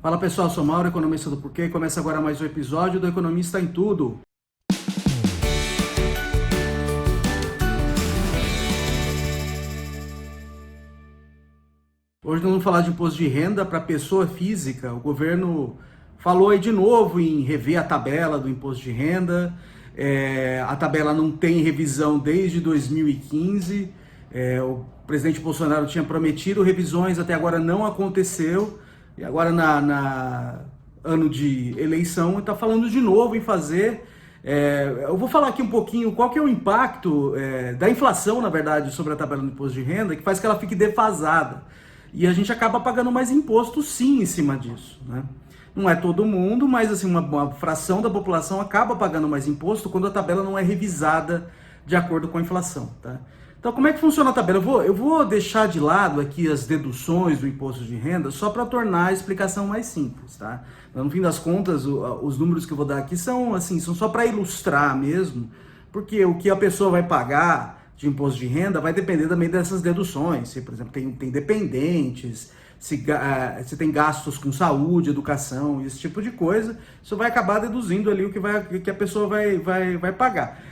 Fala pessoal, sou Mauro, economista do Porquê, e começa agora mais um episódio do Economista em Tudo. Hoje nós vamos falar de imposto de renda para pessoa física. O governo falou aí de novo em rever a tabela do imposto de renda. A tabela não tem revisão desde 2015. O presidente Bolsonaro tinha prometido revisões, até agora não aconteceu. E agora, na ano de eleição, está falando de novo em fazer. Eu vou falar aqui um pouquinho qual que é o impacto da inflação, na verdade, sobre a tabela do imposto de renda, que faz que ela fique defasada. E a gente acaba pagando mais imposto, sim, em cima disso, né? Não é todo mundo, mas assim, uma fração da população acaba pagando mais imposto quando a tabela não é revisada de acordo com a inflação, tá? Então, como é que funciona a tabela? Eu vou deixar de lado aqui as deduções do imposto de renda só para tornar a explicação mais simples, tá? Mas, no fim das contas, os números que eu vou dar aqui são só para ilustrar mesmo, porque o que a pessoa vai pagar de imposto de renda vai depender também dessas deduções. Se, por exemplo, tem dependentes, se tem gastos com saúde, educação, esse tipo de coisa, isso vai acabar deduzindo ali o que a pessoa vai pagar.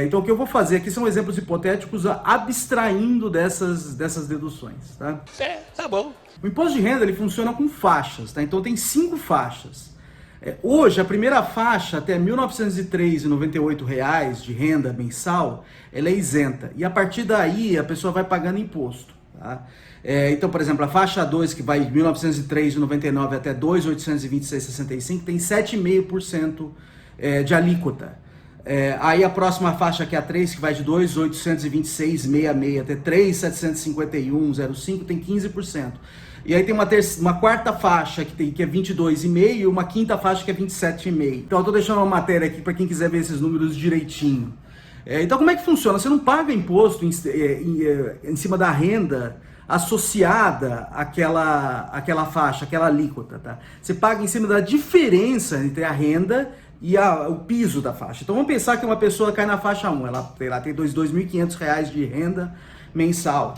Então o que eu vou fazer aqui são exemplos hipotéticos abstraindo dessas deduções, tá? Tá bom. O imposto de renda ele funciona com faixas, tá? Então tem 5 faixas. Hoje a primeira faixa até R$ 1.903,98 de renda mensal, ela é isenta. E a partir daí a pessoa vai pagando imposto, tá? Então, por exemplo, a faixa 2, que vai de R$ 1.903,99 até R$ 2.826,65, tem 7,5% de alíquota. Aí a próxima faixa, que é a 3, que vai de 2.826,66 até 3.751,05, tem 15%. E aí tem uma quarta faixa que é 22,5 e uma quinta faixa que é 27,5. Então eu tô deixando uma matéria aqui para quem quiser ver esses números direitinho. Então como é que funciona? Você não paga imposto em cima da renda associada àquela faixa, aquela alíquota, tá? Você paga em cima da diferença entre a renda e o piso da faixa. Então vamos pensar que uma pessoa cai na faixa 1, ela tem R$ 2.500 de renda mensal.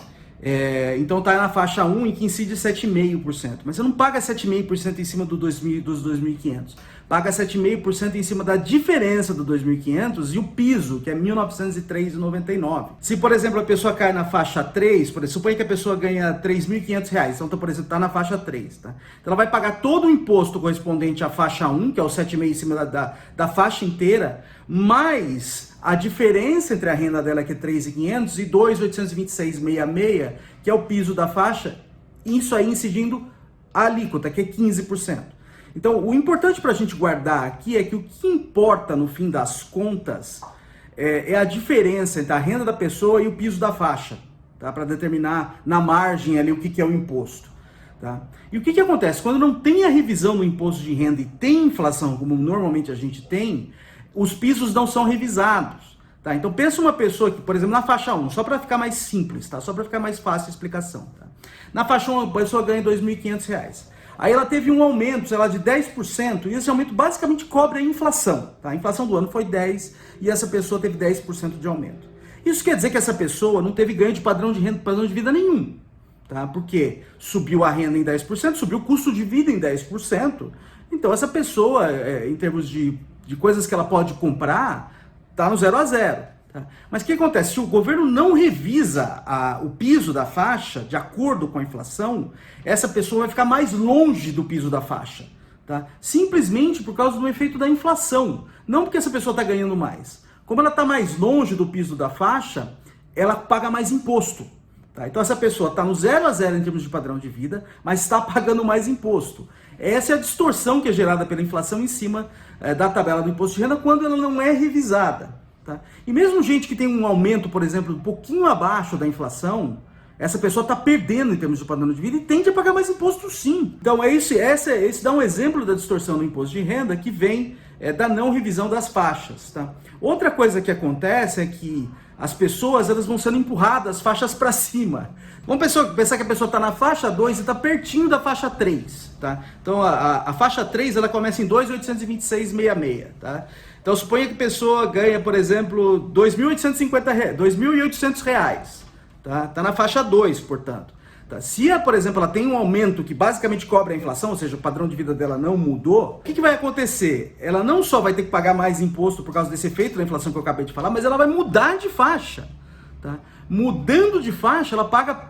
Então está na faixa 1 em que incide 7,5%. Mas você não paga 7,5% em cima dos 2.500. Paga 7,5% em cima da diferença do 2.500 e o piso, que é R$ 1.903,99. Se, por exemplo, a pessoa cai na faixa 3, suponha que a pessoa ganha R$ 3.500. Então, por exemplo, está na faixa 3. Tá? Então, ela vai pagar todo o imposto correspondente à faixa 1, que é o 7,5% em cima da faixa inteira, mais a diferença entre a renda dela, que é 3.500, e 2.826,66, que é o piso da faixa, isso aí incidindo a alíquota, que é 15%. Então, o importante para a gente guardar aqui é que o que importa no fim das contas é a diferença entre a renda da pessoa e o piso da faixa, tá? Para determinar na margem ali o que é o imposto. Tá? E o que acontece? Quando não tem a revisão do imposto de renda e tem inflação, como normalmente a gente tem, os pisos não são revisados. Tá? Então pensa uma pessoa que, por exemplo, na faixa 1, só para ficar mais simples, tá? Só para ficar mais fácil a explicação. Tá? Na faixa 1, a pessoa ganha R$ 2.500. Aí ela teve um aumento, sei lá, de 10%, e esse aumento basicamente cobre a inflação. Tá? A inflação do ano foi 10% e essa pessoa teve 10% de aumento. Isso quer dizer que essa pessoa não teve ganho de padrão de renda, padrão de vida nenhum. Tá? Porque subiu a renda em 10%, subiu o custo de vida em 10%. Então essa pessoa, em termos de coisas que ela pode comprar, está no 0 a 0. Tá? Mas o que acontece? Se o governo não revisa o piso da faixa de acordo com a inflação, essa pessoa vai ficar mais longe do piso da faixa. Tá? Simplesmente por causa do efeito da inflação. Não porque essa pessoa está ganhando mais. Como ela está mais longe do piso da faixa, ela paga mais imposto. Tá? Então essa pessoa está no 0 a 0 em termos de padrão de vida, mas está pagando mais imposto. Essa é a distorção que é gerada pela inflação em cima da tabela do imposto de renda quando ela não é revisada. Tá? E mesmo gente que tem um aumento, por exemplo, um pouquinho abaixo da inflação, essa pessoa está perdendo em termos de padrão de vida e tende a pagar mais imposto sim. Então esse dá um exemplo da distorção do imposto de renda que vem da não revisão das faixas. Tá? Outra coisa que acontece é que as pessoas elas vão sendo empurradas as faixas para cima. Vamos pensar que a pessoa está na faixa 2 e está pertinho da faixa 3. Tá? Então a faixa 3 ela começa em 2.826,66. Tá? Então suponha que a pessoa ganha, por exemplo, R$ 2.800. Tá na faixa 2, portanto. Tá? Se, por exemplo, ela tem um aumento que basicamente cobre a inflação, ou seja, o padrão de vida dela não mudou, o que vai acontecer? Ela não só vai ter que pagar mais imposto por causa desse efeito da inflação que eu acabei de falar, mas ela vai mudar de faixa. Tá? Mudando de faixa, ela paga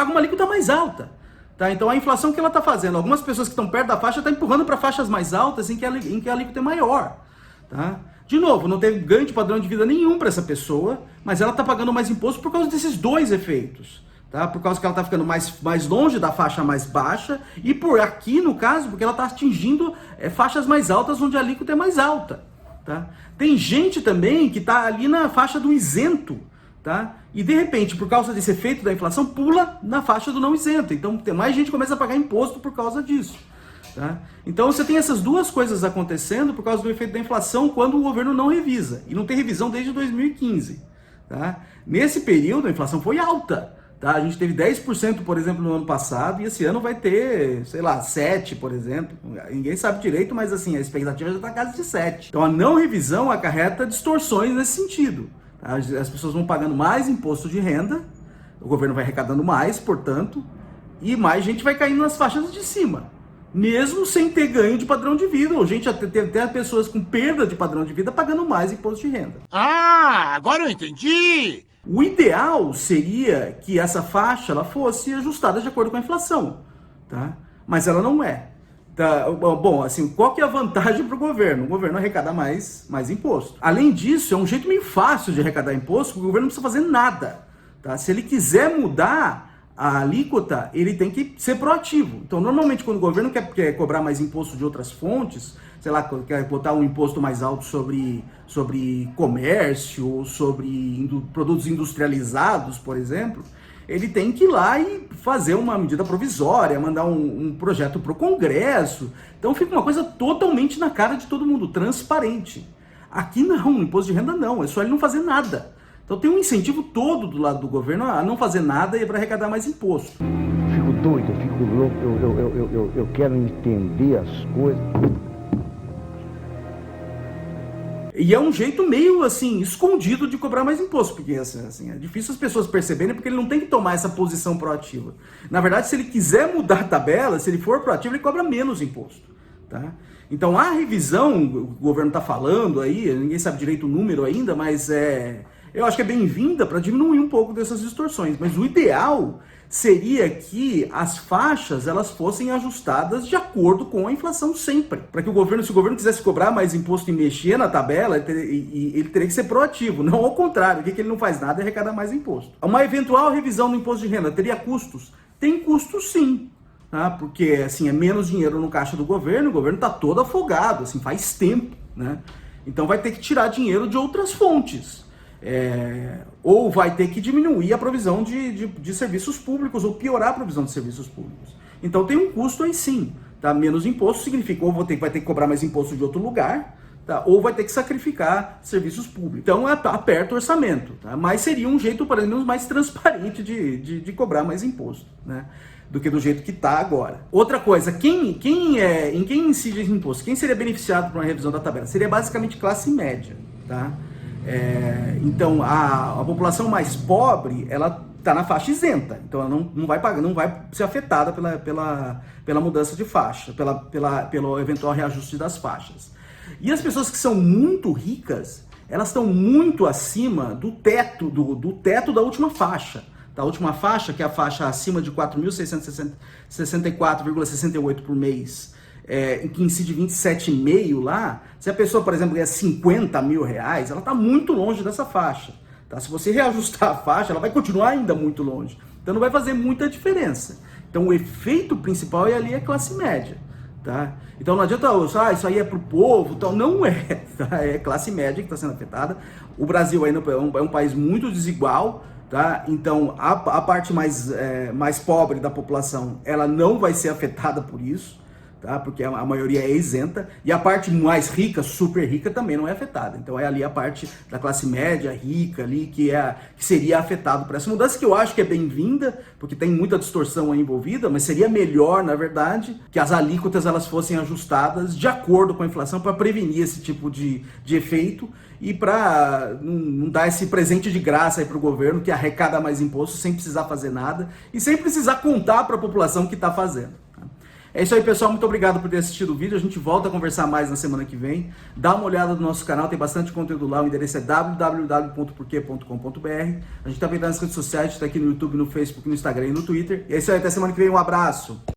uma alíquota mais alta. Tá? Então a inflação que ela está fazendo, algumas pessoas que estão perto da faixa estão empurrando para faixas mais altas em que a alíquota é maior. Tá? De novo, não tem ganho de padrão de vida nenhum para essa pessoa, mas ela está pagando mais imposto por causa desses dois efeitos. Tá? Por causa que ela está ficando mais longe da faixa mais baixa e por aqui, no caso, porque ela está atingindo faixas mais altas onde a alíquota é mais alta. Tá? Tem gente também que está ali na faixa do isento, tá? E de repente, por causa desse efeito da inflação, pula na faixa do não isento. Então tem mais gente que começa a pagar imposto por causa disso. Tá? Então você tem essas duas coisas acontecendo por causa do efeito da inflação quando o governo não revisa. E não tem revisão desde 2015. Tá? Nesse período a inflação foi alta. Tá? A gente teve 10%, por exemplo, no ano passado, e esse ano vai ter, sei lá, 7%, por exemplo. Ninguém sabe direito, mas assim, a expectativa já está na casa de 7%. Então a não revisão acarreta distorções nesse sentido. Tá? As pessoas vão pagando mais imposto de renda, o governo vai arrecadando mais, portanto, e mais gente vai caindo nas faixas de cima. Mesmo sem ter ganho de padrão de vida, ou gente até pessoas com perda de padrão de vida pagando mais imposto de renda. Ah, agora eu entendi! O ideal seria que essa faixa ela fosse ajustada de acordo com a inflação, tá? Mas ela não é. Tá? Bom, assim, qual que é a vantagem para o governo? O governo arrecada mais imposto. Além disso, é um jeito meio fácil de arrecadar imposto, porque o governo não precisa fazer nada. Tá? Se ele quiser mudar a alíquota, ele tem que ser proativo. Então, normalmente, quando o governo quer cobrar mais imposto de outras fontes, sei lá, quer botar um imposto mais alto sobre comércio, ou sobre produtos industrializados, por exemplo, ele tem que ir lá e fazer uma medida provisória, mandar um projeto para o Congresso. Então fica uma coisa totalmente na cara de todo mundo, transparente. Aqui não, no imposto de renda não, é só ele não fazer nada. Então tem um incentivo todo do lado do governo a não fazer nada e para arrecadar mais imposto. Fico doido, eu fico louco, eu quero entender as coisas. E é um jeito meio, assim, escondido de cobrar mais imposto, porque assim, é difícil as pessoas perceberem, porque ele não tem que tomar essa posição proativa. Na verdade, se ele quiser mudar a tabela, se ele for proativo, ele cobra menos imposto. Tá? Então, a revisão, o governo está falando aí, ninguém sabe direito o número ainda, mas eu acho que é bem-vinda para diminuir um pouco dessas distorções. Mas o ideal seria que as faixas elas fossem ajustadas de acordo com a inflação sempre. Para que se o governo quisesse cobrar mais imposto e mexer na tabela, ele teria que ser proativo, não ao contrário, o que ele não faz nada é arrecadar mais imposto. Uma eventual revisão do imposto de renda teria custos? Tem custos sim, tá? Porque assim, é menos dinheiro no caixa do governo, o governo está todo afogado, assim, faz tempo, né? Então vai ter que tirar dinheiro de outras fontes. Ou vai ter que diminuir a provisão de serviços públicos, ou piorar a provisão de serviços públicos. Então tem um custo aí sim. Tá? Menos imposto significa ou vai ter que cobrar mais imposto de outro lugar, tá? Ou vai ter que sacrificar serviços públicos. Então aperta o orçamento. Tá? Mas seria um jeito, pelo menos, mais transparente de cobrar mais imposto, né? Do que do jeito que está agora. Outra coisa, em quem incide esse imposto? Quem seria beneficiado por uma revisão da tabela? Seria basicamente classe média. Tá? Então a população mais pobre ela está na faixa isenta, então ela não vai pagar, não vai ser afetada pela mudança de faixa, pelo eventual reajuste das faixas. E as pessoas que são muito ricas, elas estão muito acima do teto da última faixa. Da última faixa, que é a faixa acima de 4.664,68 por mês, em que incide 27,5 lá, se a pessoa, por exemplo, ganha 50 mil reais, ela está muito longe dessa faixa. Tá? Se você reajustar a faixa, ela vai continuar ainda muito longe. Então não vai fazer muita diferença. Então o efeito principal ali é classe média. Tá? Então não adianta, isso aí é para o povo, então, não é. Tá? É classe média que está sendo afetada. O Brasil ainda é um país muito desigual. Tá? Então a parte mais pobre da população ela não vai ser afetada por isso. tá? Porque a maioria é isenta, e a parte mais rica, super rica, também não é afetada. Então é ali a parte da classe média, rica ali, que seria afetado por essa mudança, que eu acho que é bem-vinda, porque tem muita distorção aí envolvida, mas seria melhor, na verdade, que as alíquotas elas fossem ajustadas de acordo com a inflação para prevenir esse tipo de efeito e para não dar esse presente de graça aí para o governo que arrecada mais imposto sem precisar fazer nada e sem precisar contar para a população que está fazendo. Tá? É isso aí, pessoal. Muito obrigado por ter assistido o vídeo. A gente volta a conversar mais na semana que vem. Dá uma olhada no nosso canal, tem bastante conteúdo lá. O endereço é www.porquê.com.br. A gente também está nas redes sociais, está aqui no YouTube, no Facebook, no Instagram e no Twitter. E é isso aí, até semana que vem. Um abraço!